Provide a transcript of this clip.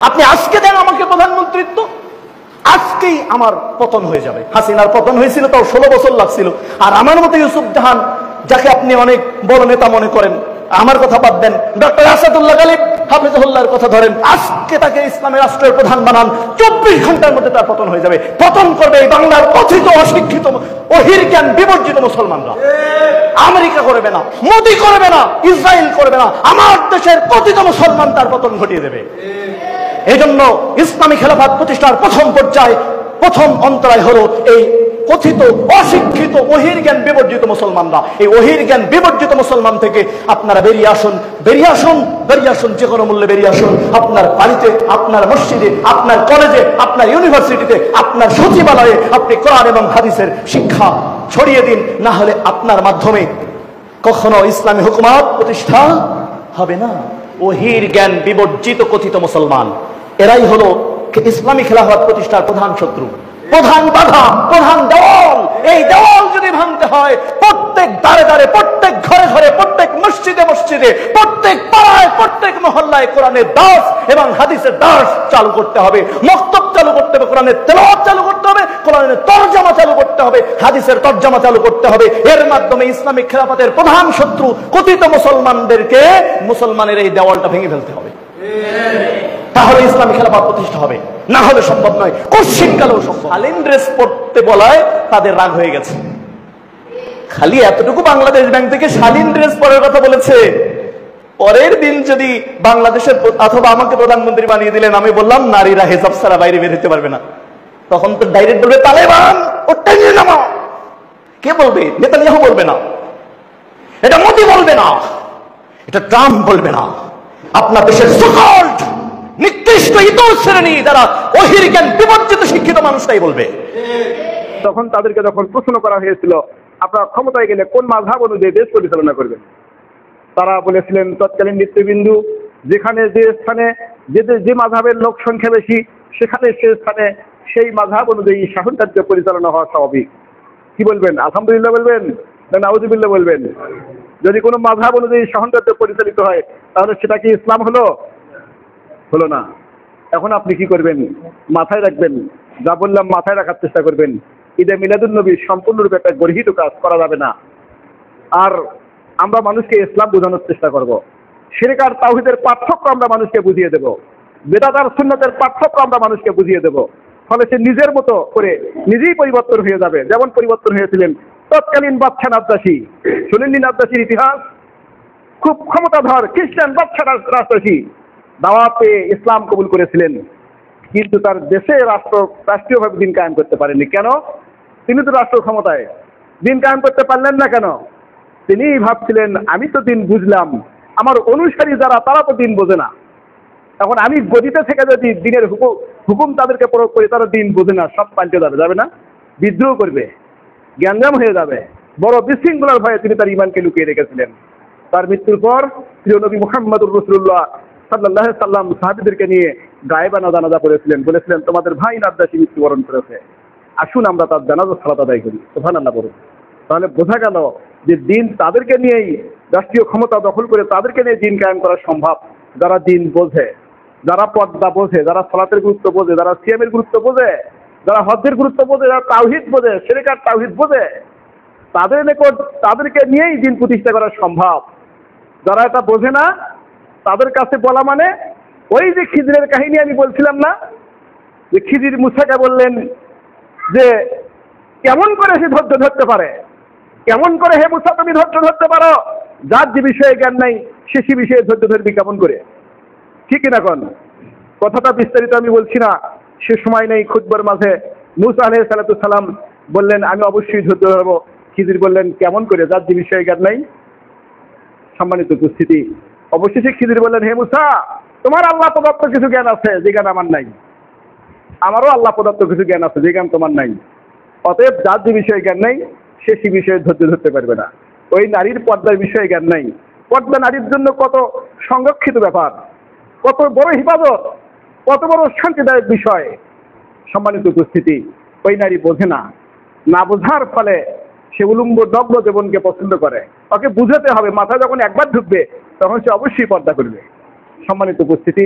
আপনি আজকে দেন আমাকে প্রধানমন্ত্রিত্ব, আজকেই আমার পতন হয়ে যাবে। হাসিনার পতন হয়েছিল তাও 16 বছর লাগছিল। আর আমার মতো ইউসুফ জাহান, যাকে আপনি অনেক বড় নেতা মনে করেন, আমার কথা বাদ দেন, ডক্টর আসাদুল্লাহ গালিব হাফিজুল্লাহর কথা ধরেন, আজকে তাকে ইসলামের রাষ্ট্রের প্রধান বানান, 24 ঘন্টার মধ্যে তার পতন হয়ে যাবে। পতন করবে এই বাংলার কথিত অশিক্ষিত বহির জ্ঞান বিবর্জিত মুসলমানরা। আমেরিকা করবে না, মোদি করবে না, ইসরায়েল করবে না, আমার দেশের কথিত মুসলমান তার পতন ঘটিয়ে দেবে। এই জন্য ইসলামী খেলাফত প্রতিষ্ঠার প্রথম পর্যায়ে প্রথম অন্তরায় হলো এই কথিত অশিক্ষিত বহির্জ্ঞান বিবর্জিত মুসলমানরা। এই বহির্জ্ঞান বিবর্জিত মুসলমান থেকে আপনারা বেরিয়ে আসুন, বেরিয়ে আসুন, বেরিয়ে আসুন, যে কোনো মূল্যে বেরিয়ে আসুন। আপনার বাড়িতে, আপনার মসজিদে, আপনার কলেজে, আপনার ইউনিভার্সিটিতে, আপনার সচিবালয়ে আপনি কোরআন এবং হাদিসের শিক্ষা ছড়িয়ে দিন। না হলে আপনার মাধ্যমে কখনো ইসলামী হুকুমত প্রতিষ্ঠা হবে না। বহির্জ্ঞান বিবর্জিত কথিত মুসলমান, এরাই হলো ইসলামী খেলাফত প্রতিষ্ঠার প্রধান শত্রু, প্রধান বাধা, প্রধান দেওয়াল। এই দেওয়াল যদি ভাঙতে হয়, প্রত্যেক দ্বারে দ্বারে, প্রত্যেক ঘরে ঘরে, প্রত্যেক মসজিদে মসজিদে, প্রত্যেক পাড়ায়, প্রত্যেক মহল্লায় কোরআনের দাস এবং হাদিসের দাস চালু করতে হবে। মক্তব চালু করতে হবে, কোরআনের তেলাওয়াত চালু করতে হবে, কোরআনের তরজমা চালু করতে হবে, হাদিসের তরজমা চালু করতে হবে। এর মাধ্যমে ইসলামিক খেলাফতের প্রধান শত্রু কথিত মুসলমানদেরকে, মুসলমানের এই দেওয়ালটা ভেঙে ফেলতে হবে। তাহলে ইসলামী খেলাফত প্রতিষ্ঠা হবে, না হলে সম্ভব নয়, কোশ্চিনকালেও সম্ভব। শালীন ড্রেস পড়তে বলায় তাদের রাগ হয়ে গেছে। খালি এতটুকু বাংলাদেশ ব্যাংক থেকে শালীন ড্রেস পরার কথা বলেছে, পরের দিন যদি বাংলাদেশের অথবা আমাকে প্রধানমন্ত্রী বানিয়ে দিলেন, আমি বললাম নারীরা হেজাব ছাড়া বাইরে বের হতে পারবে না, তখন তো ডাইরেক্ট বলবে তালেবান, ওটা নিয়ে নামো। কে বলবে? নেতানিয়াহু বলবে না, এটা মোদি বলবে না, এটা ট্রাম্প বলবে না, আপনার দেশের সকল্ড নিকৃষ্ট ইতর শ্রেণী যারা বহির্জ্ঞান বিবর্জিত শিক্ষিত মানুষটাই বলবে। তখন তাদেরকে যখন প্রশ্ন করা হয়েছিল আপনারা ক্ষমতায় গেলে কোন মাযহাব অনুযায়ী দেশ পরিচালনা করবেন, তারা বলেছিলেন তৎকালীন নেতৃবৃন্দ যেখানে যে স্থানে যে মাযহাবের লোক সংখ্যা বেশি, সেখানে সে স্থানে সেই মাযহাব অনুযায়ী শাসন কার্য পরিচালনা হওয়া স্বাভাবিক। কি বলবেন? আলহামদুলিল্লাহ বলবেন না নাউযুবিল্লাহ বলবেন? যদি কোনো মাযহাব অনুযায়ী শাসন কার্য পরিচালিত হয়, তাহলে সেটা কি ইসলাম হলো? হলো না। এখন আপনি কি করবেন? মাথায় রাখবেন, যা বললাম মাথায় রাখার চেষ্টা করবেন। ঈদে মিলাদুন নবী সম্পূর্ণরূপে একটা গর্হিত কাজ করা যাবে না। আর আমরা মানুষকে ইসলাম বোঝানোর চেষ্টা করব। শিরক আর তাওহীদের পার্থক্য আমরা মানুষকে বুঝিয়ে দেব, বিদআত আর সুন্নতের পার্থক্য আমরা মানুষকে বুঝিয়ে দেব। ফলে সে নিজের মতো করে নিজেই পরিবর্তন হয়ে যাবে, যেমন পরিবর্তন হয়েছিলেন তৎকালীন বাদশা নাজ্জাশী। শুনেননি নাজ্জাশীর ইতিহাস? খুব ক্ষমতাধর খ্রিস্টান বাদশা রাজশাহী, দাওয়াত পেয়ে ইসলাম কবুল করেছিলেন, কিন্তু তার দেশে রাষ্ট্রীয়ভাবে দিন কায়েম করতে পারেননি। কেন? তিনি তো রাষ্ট্র ক্ষমতায়, দিন কায়েম করতে পারলেন না কেন? তিনি ভাবছিলেন আমি তো দিন বুঝলাম, আমার অনুসারী যারা তারা তো দিন বোঝে না। এখন আমি গদিতে থেকে যদি দিনের হুকুম তাদেরকে প্রয়োগ করি, তারা দিন বোঝে না, সব পাল্টে যাবে না? বিদ্রোহ করবে, জ্ঞানজাম হয়ে যাবে। বড় বিশৃঙ্খলার ভয়ে তিনি তার ঈমানকে লুকিয়ে রেখেছিলেন। তার মৃত্যুর পর প্রিয় নবী মুহাম্মদুর রাসূলুল্লাহ সাল্লাল্লাহু আলাইহি সাল্লাম সাহাবীদেরকে নিয়ে গায়েবানা জানাজা পড়েছিলেন, বলেছিলেন তোমাদের ভাই নাজ্জাশী মৃত্যুবরণ করেছে, আসুন আমরা তার জানাজা সালাত আদায় করি। সুবহানাল্লাহ বলুন। তাহলে বোঝা গেল যে দিন তাদেরকে নিয়েই, রাষ্ট্রীয় ক্ষমতা দখল করে তাদেরকে নিয়ে দিন কায়েম করা সম্ভব, যারা দিন বোঝে, যারা পর্দা বোঝে, যারা সালাতের গুরুত্ব বোঝে, যারা সিয়ামের গুরুত্ব বোঝে, যারা হজ্জের গুরুত্ব বোঝে, যারা তাওহীদ বোঝে, শিরক আর তাওহীদ বোঝে, তাদের নিকট তাদেরকে নিয়েই দিন প্রতিষ্ঠা করা সম্ভব। যারা এটা বোঝে না, তাদের কাছে বলা মানে ওই যে খিজিরের কাহিনী আমি বলছিলাম না, যে খিজির মুসাকে বললেন যে কেমন করে সে ধৈর্য ধরতে পারে, কেমন করে হে মুসা তুমি ধৈর্য ধরতে পারো, যার যে বিষয়ে জ্ঞান নাই সে বিষয়ে ধৈর্য ধরবি কেমন করে? ঠিক কিনা কোন কথাটা বিস্তারিত আমি বলছি না, সে সময় নেই। খুতবার মাঝে মুসা আলাইহিস সালাম বললেন আমি অবশ্যই ধৈর্য ধরবো। খিজির বললেন কেমন করে, যার যে বিষয়ে জ্ঞান নাই? সম্মানিত উপস্থিতি, অবশেষে খিজির বললেন হে মুসা তোমার আল্লাহ প্রদত্ত কিছু জ্ঞান আছে যে জ্ঞান আমার নাই, আমারও আল্লাহ প্রদত্ত কিছু জ্ঞান আছে যে জ্ঞান তোমার নাই। অতএব যার যে বিষয়ে জ্ঞান নাই সে বিষয়ে ধৈর্য ধরতে পারবে না। ওই নারীর পর্দার বিষয়ে জ্ঞান নাই, পর্দা নারীর জন্য কত সংরক্ষিত ব্যাপার, কত বড় হিফাজত, কত বড় শান্তিদায়ক বিষয়। সম্মানিত উপস্থিতি, ওই নারী বোঝে না, না বোঝার ফলে সে উলম্ব দগ্ধ জীবনকে পছন্দ করে। ওকে বুঝাতে হবে, মাথায় যখন একবার ঢুকবে তখন সে অবশ্যই পর্দা করবে। সম্মানিত উপস্থিতি।